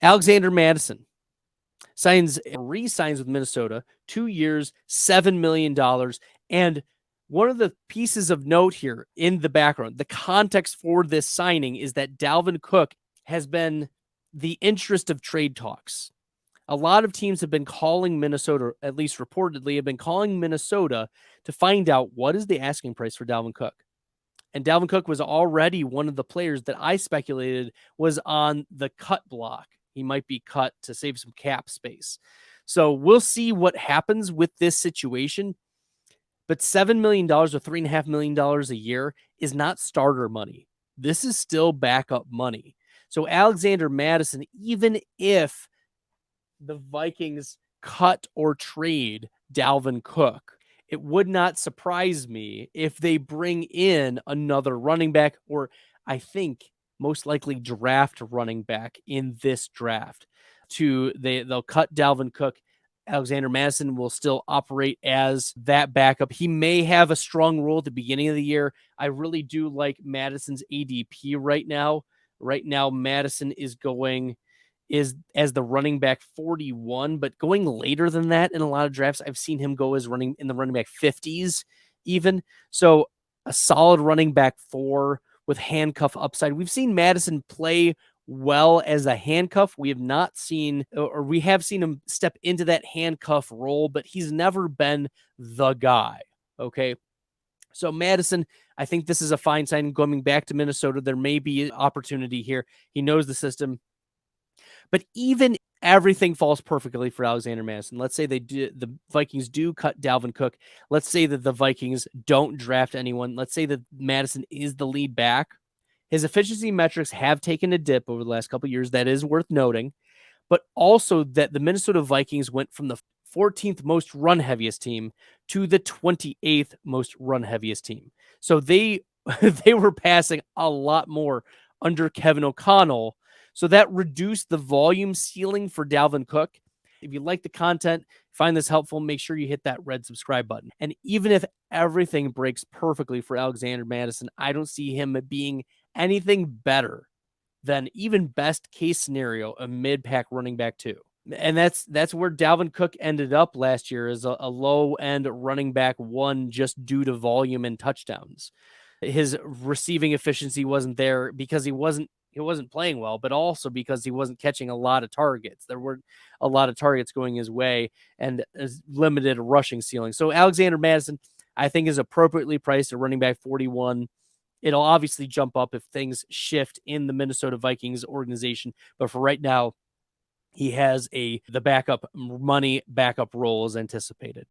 Alexander Mattison re-signs with Minnesota, 2 years, $7 million. And one of the pieces of note here in the background, the context for this signing is that Dalvin Cook has been the interest of trade talks. A lot of teams have been calling Minnesota, at least reportedly, have been calling Minnesota to find out what is the asking price for Dalvin Cook. And Dalvin Cook was already one of the players that I speculated was on the cut block. He might be cut to save some cap space. So we'll see what happens with this situation. But $7 million or $3.5 million a year is not starter money. This is still backup money. So Alexander Mattison, even if the Vikings cut or trade Dalvin Cook, it would not surprise me if they bring in another running back, or I think most likely draft running back in this draft. They'll cut Dalvin Cook. Alexander Mattison will still operate as that backup. He may have a strong role at the beginning of the year. I really do like Mattison's ADP right now. Right now, Mattison is as the running back 41, but going later than that in a lot of drafts, I've seen him go as running back 50s even. So a solid running back 4 with handcuff upside. We've seen Mattison play well as a handcuff. We have seen him step into that handcuff role, but he's never been the guy. Okay. So Mattison, I think this is a fine sign going back to Minnesota. There may be an opportunity here. He knows the system. But even everything falls perfectly for Alexander Mattison. Let's say the Vikings do cut Dalvin Cook. Let's say that the Vikings don't draft anyone. Let's say that Mattison is the lead back. His efficiency metrics have taken a dip over the last couple of years. That is worth noting. But also that the Minnesota Vikings went from the 14th most run heaviest team to the 28th most run heaviest team. So they were passing a lot more under Kevin O'Connell. So that reduced the volume ceiling for Dalvin Cook. If you like the content, find this helpful, make sure you hit that red subscribe button. And even if everything breaks perfectly for Alexander Mattison, I don't see him being anything better than even best case scenario, a mid-pack running back 2. And that's where Dalvin Cook ended up last year, as a low-end running back 1 just due to volume and touchdowns. His receiving efficiency wasn't there because he wasn't playing well, but also because he wasn't catching a lot of targets. There weren't a lot of targets going his way and limited rushing ceiling. So Alexander Mattison, I think, is appropriately priced at running back 41. It'll obviously jump up if things shift in the Minnesota Vikings organization. But for right now, he has the backup role as anticipated.